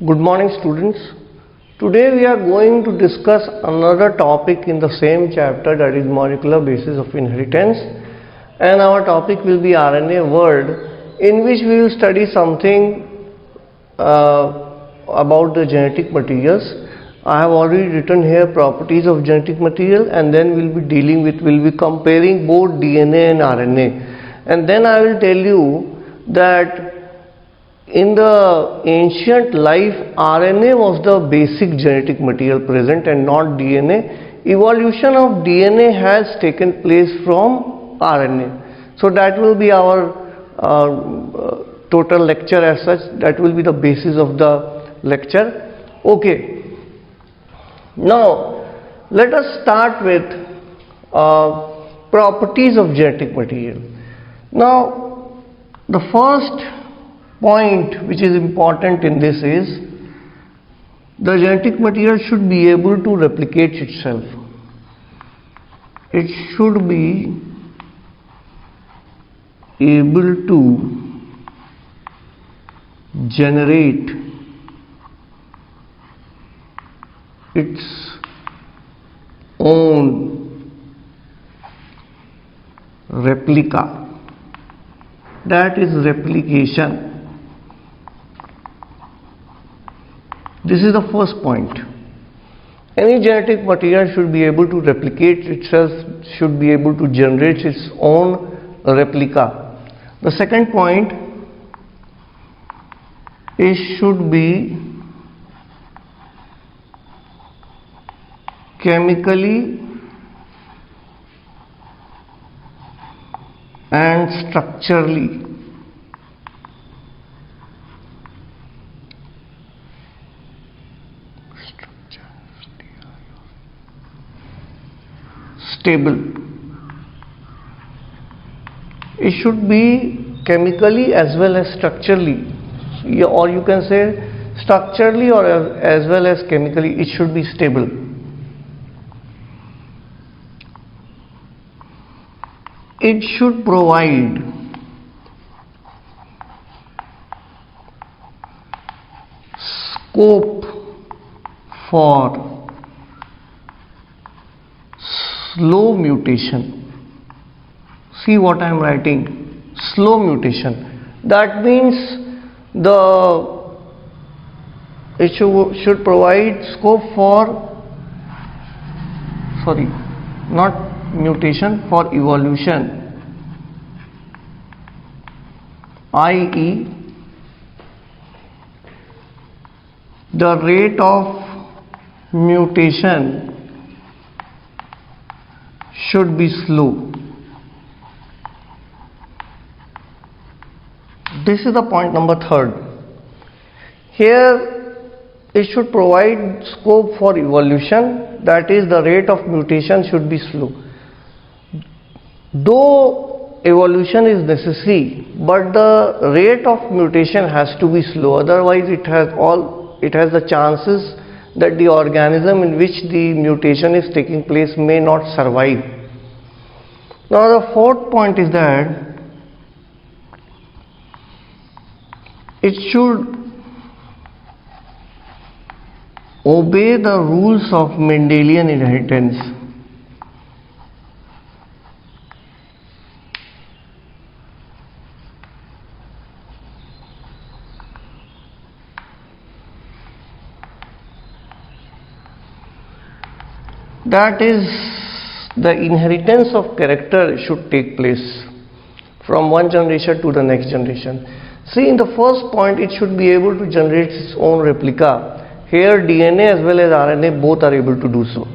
Good morning, students. Today we are going to discuss another topic in the same chapter, that is molecular basis of inheritance, and our topic will be RNA world, in which we will study something about the genetic materials. I have already written here properties of genetic material, and then we'll be comparing both DNA and RNA, and then I will tell you that in the ancient life, RNA was the basic genetic material present and not DNA. Evolution of DNA has taken place from RNA. So that will be our total lecture as such. That will be the basis of the lecture. Okay. Now, let us start with properties of genetic material. Now, the first point which is important in this is the genetic material should be able to replicate itself. It should be able to generate its own replica. That is replication. This is the first point. Any genetic material should be able to replicate itself, should be able to generate its own replica. The second point is should be chemically and structurally stable. It should be chemically as well as structurally, or you can say structurally or as well as chemically, it should be stable. It should provide scope for slow mutation. See what I am writing, slow mutation. That means it should provide scope for, not mutation, for evolution, i.e. the rate of mutation should be slow. This is the point number third. Here it should provide scope for evolution, that is the rate of mutation should be slow. Though evolution is necessary, but the rate of mutation has to be slow, otherwise it has the chances that the organism in which the mutation is taking place may not survive. Now the fourth point is that it should obey the rules of Mendelian inheritance. That is, the inheritance of character should take place from one generation to the next generation. See, in the first point, it should be able to generate its own replica. Here DNA as well as RNA both are able to do so.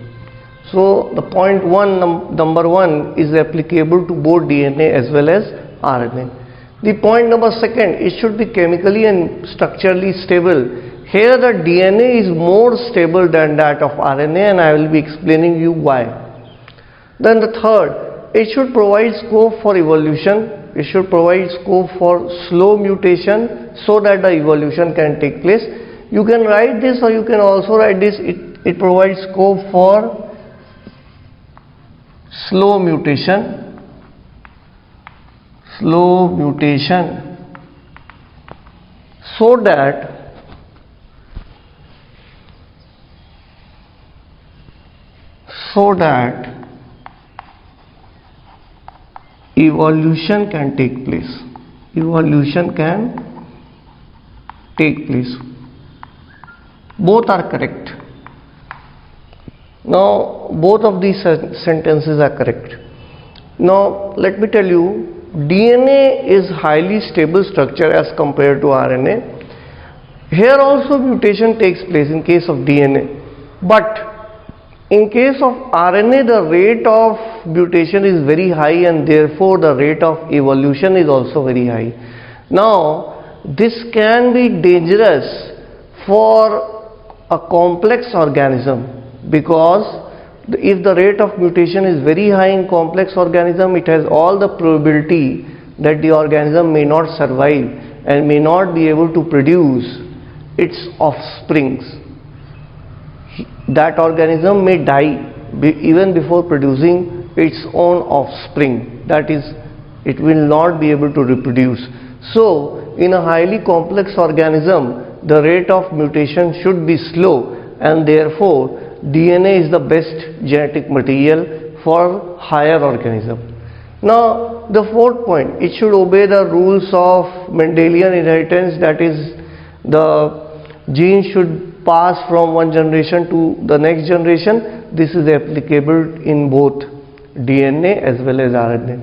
So the point number one is applicable to both DNA as well as RNA. The point number second, it should be chemically and structurally stable. Here the DNA is more stable than that of RNA, and I will be explaining you why. Then the third, it should provide scope for evolution. It should provide scope for slow mutation so that the evolution can take place. You can write this, or you can also write this. It provides scope for slow mutation. So that so that evolution can take place. Evolution can take place. Both are correct. Now both of these sentences are correct. Now let me tell you, DNA is highly stable structure as compared to RNA. Here also mutation takes place in case of DNA, but in case of RNA the rate of mutation is very high and therefore the rate of evolution is also very high. Now this can be dangerous for a complex organism, because if the rate of mutation is very high in complex organism, it has all the probability that the organism may not survive and may not be able to produce its offsprings. That organism may die even before producing its own offspring, that is, it will not be able to reproduce. So in a highly complex organism the rate of mutation should be slow, and therefore DNA is the best genetic material for higher organism. Now the fourth point, it should obey the rules of Mendelian inheritance, that is, the gene should pass from one generation to the next generation. This is applicable in both DNA as well as RNA.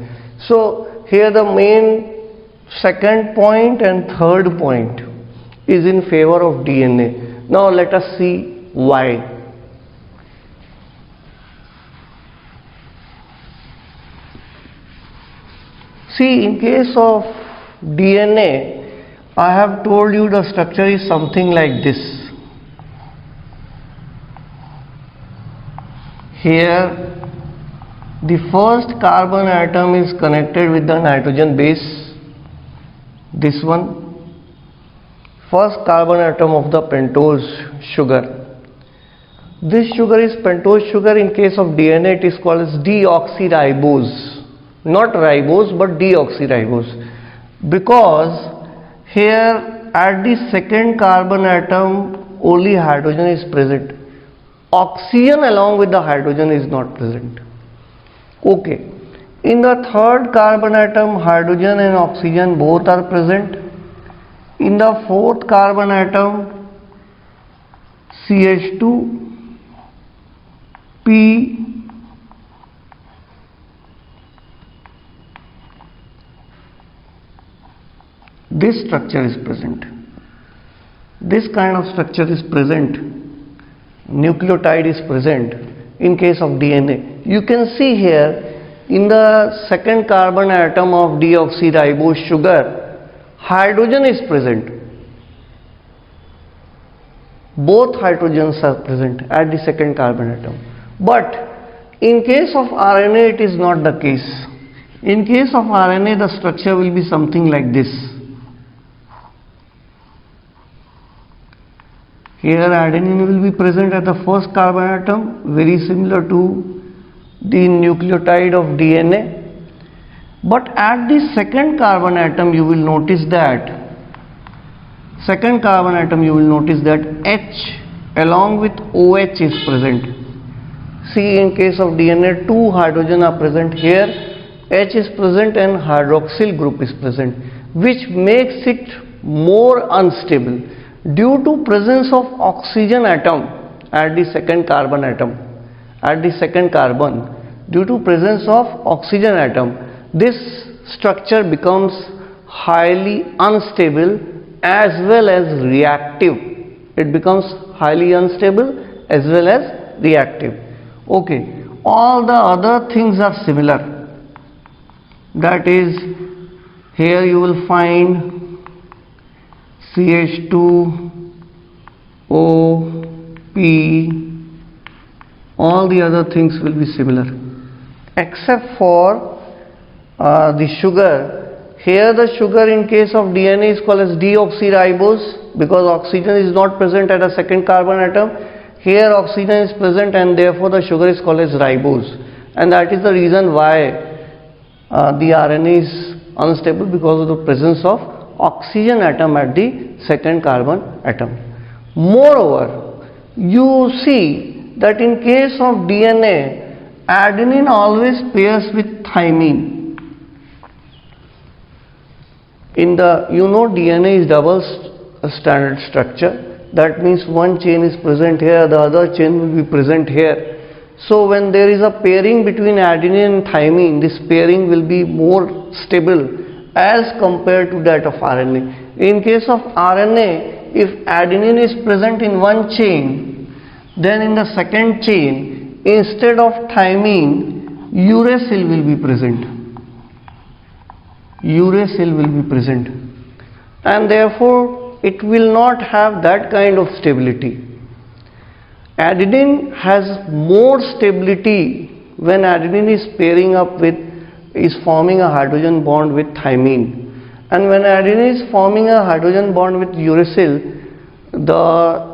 So here the main second point and third point is in favor of DNA. Now let us see why. See, in case of DNA, I have told you the structure is something like this. Here the first carbon atom is connected with the nitrogen base, this one, first carbon atom of the pentose sugar. This sugar is pentose sugar. In case of DNA it is called as deoxyribose, not ribose but deoxyribose, because here at the second carbon atom only hydrogen is present. Oxygen along with the hydrogen is not present. Okay. In the third carbon atom hydrogen and oxygen both are present. In the fourth carbon atom CH2, P, this structure is present. This kind of structure is present. Nucleotide is present in case of DNA. You can see here in the second carbon atom of deoxyribose sugar, hydrogen is present. Both hydrogens are present at the second carbon atom. But in case of RNA it is not the case. In case of RNA the structure will be something like this. Here adenine will be present at the first carbon atom, very similar to the nucleotide of DNA. But at the second carbon atom you will notice that H along with OH is present. See, in case of DNA 2 hydrogen are present. Here H is present and hydroxyl group is present, which makes it more unstable. Due to presence of oxygen atom at the second carbon atom, due to presence of oxygen atom, this structure becomes highly unstable as well as reactive. It becomes highly unstable as well as reactive. Okay, all the other things are similar. That is, here you will find CH2, O, P, all the other things will be similar except for the sugar. Here the sugar in case of DNA is called as deoxyribose because oxygen is not present at a second carbon atom. Here oxygen is present and therefore the sugar is called as ribose, and that is the reason why the RNA is unstable, because of the presence of oxygen atom at the second carbon atom. Moreover, you see that in case of DNA adenine always pairs with thymine. In the, DNA is double stranded structure. That means one chain is present here, the other chain will be present here. So when there is a pairing between adenine and thymine, this pairing will be more stable as compared to that of RNA. In case of RNA, if adenine is present in one chain, then in the second chain, instead of thymine, uracil will be present. Uracil will be present. And therefore, it will not have that kind of stability. Adenine has more stability when adenine is pairing up with, is forming a hydrogen bond with thymine. And when adenine is forming a hydrogen bond with uracil, the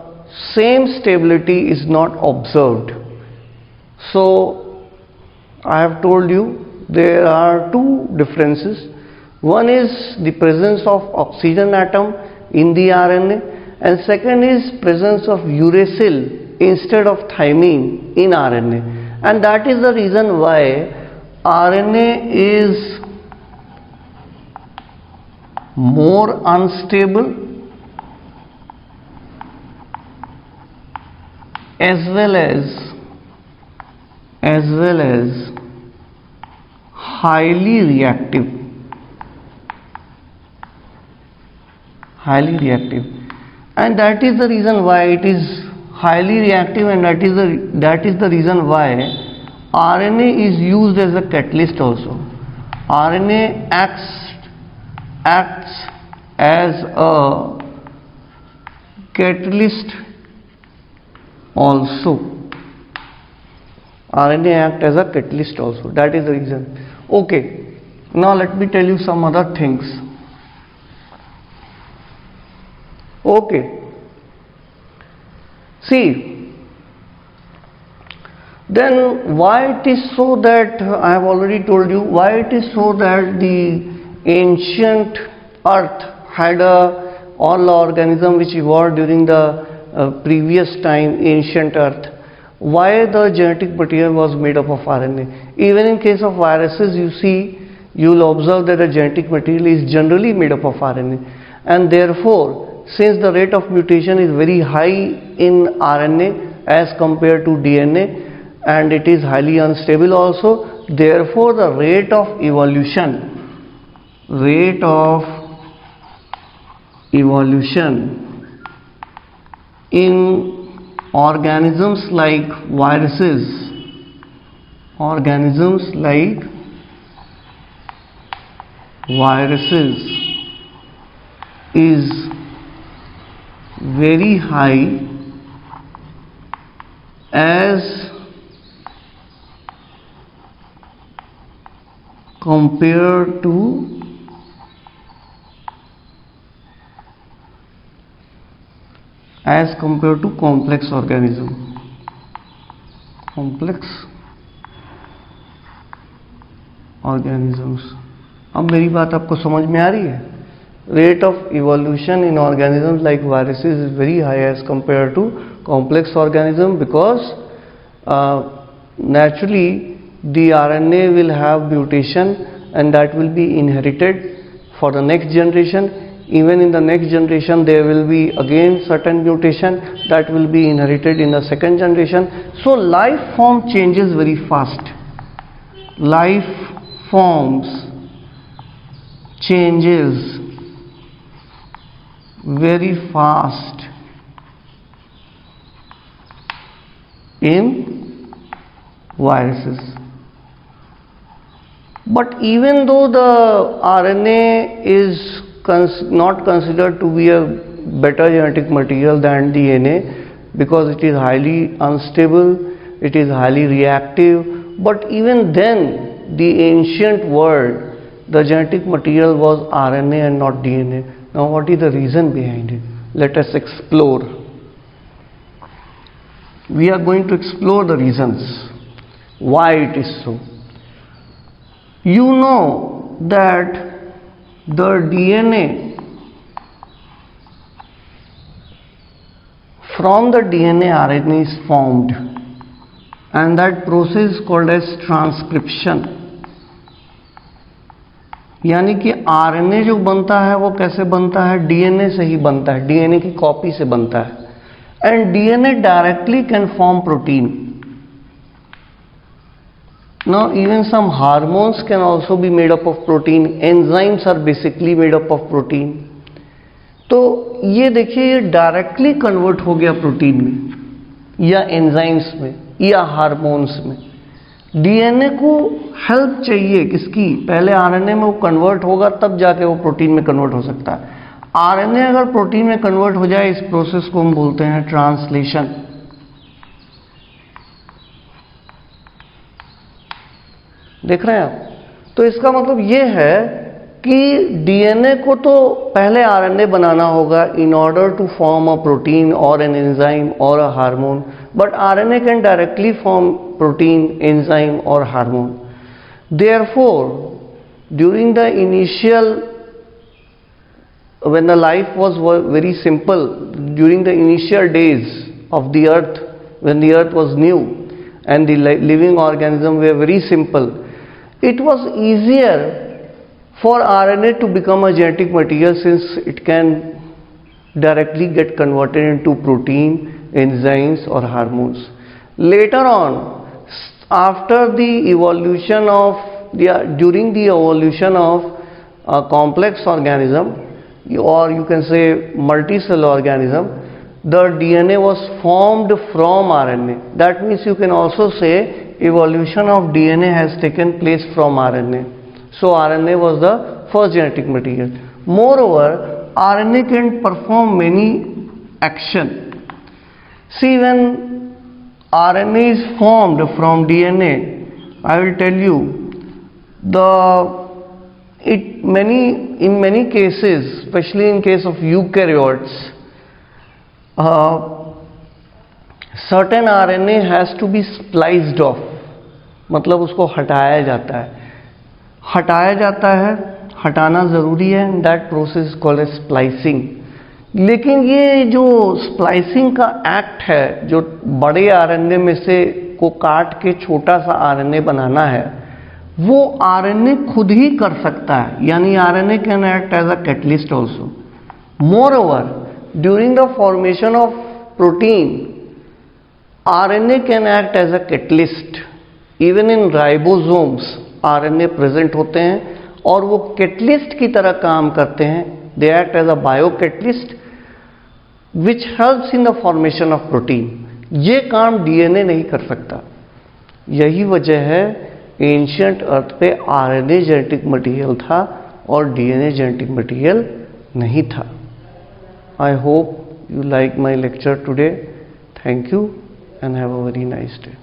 same stability is not observed. So, I have told you there are two differences. One is the presence of oxygen atom in the RNA, and second is presence of uracil instead of thymine in RNA. And that is the reason why RNA is more unstable as well as highly reactive. And that is the reason why it is highly reactive, and that is the reason why RNA is used as a catalyst also. RNA acts as a catalyst also. RNA acts as a catalyst also. That is the reason. Okay. Now let me tell you some other things. Okay. See, then why it is so that, I have already told you why it is so that the ancient earth had all the organism which evolved during the previous time, ancient earth. Why the genetic material was made up of RNA. Even in case of viruses, you will observe that the genetic material is generally made up of RNA, and therefore since the rate of mutation is very high in RNA as compared to DNA, and it is highly unstable also, therefore the rate of evolution in organisms like viruses is very high as compared to complex organisms. अब मेरी बात आपको समझ में आ रही है? Rate of evolution in organisms like viruses is very high as compared to complex organisms, because naturally the RNA will have mutation, and that will be inherited for the next generation. Even in the next generation there will be again certain mutation that will be inherited in the second generation. So life form changes very fast. Life forms changes very fast in viruses. But even though the RNA is not considered to be a better genetic material than DNA, because it is highly unstable, it is highly reactive, but even then the ancient world, the genetic material was RNA and not DNA. Now what is the reason behind it? Let us explore. We are going to explore the reasons why it is so. You know that the DNA, from the DNA RNA is formed, and that process is called as transcription. यानी कि RNA जो बनता है वो कैसे बनता है? DNA से ही बनता है, डीएनए की कॉपी से बनता है. And DNA directly can form protein. Now even some hormones can also be made up of protein. Enzymes are basically made up of protein. तो ये देखिए, ये डायरेक्टली कन्वर्ट हो गया प्रोटीन में या एंजाइम्स में या हार्मोन्स में. डीएनए को हेल्प चाहिए किसकी? पहले आरएनए में वो कन्वर्ट होगा तब जाके वो प्रोटीन में कन्वर्ट हो सकता है. आरएनए अगर प्रोटीन में कन्वर्ट हो जाए, इस प्रोसेस को हम बोलते हैं ट्रांसलेशन. देख रहे हैं आप? तो इसका मतलब ये है कि डीएनए को तो पहले आरएनए बनाना होगा in order to form a protein और एन एंजाइम और a hormone, but RNA can directly form protein, enzyme और hormone. Therefore during the initial, when the life was very simple, during the initial days of the earth, when the earth was new and the living organisms were very simple, it was easier for RNA to become a genetic material since it can directly get converted into protein, enzymes or hormones. Later on, after the evolution of during the evolution of a complex organism, or you can say multicellular organism, the DNA was formed from RNA. That means you can also say evolution of DNA has taken place from RNA. So RNA was the first genetic material. Moreover, RNA can perform many action. See, when RNA is formed from DNA, I will tell you, in many cases, especially in case of eukaryotes, certain RNA has to be spliced off. मतलब उसको हटाया जाता है. हटाना ज़रूरी है. That process called as splicing. लेकिन ये जो स्प्लाइसिंग का एक्ट है, जो बड़े आरएनए में से को काट के छोटा सा आरएनए बनाना है, वो आरएनए खुद ही कर सकता है. यानी RNA can act as a catalyst also. Moreover, during the formation of protein, RNA can act as a catalyst. Even in ribosomes RNA present होते हैं और वो कैटलिस्ट की तरह काम करते हैं. They act as a biocatalyst which helps in the formation of protein. ये काम डीएनए नहीं कर सकता. यही वजह है एंशिएंट अर्थ पे आरएनए जेनेटिक मटेरियल था और डीएनए जेनेटिक मटेरियल नहीं था. I hope you like my lecture today. Thank you and have a very nice day.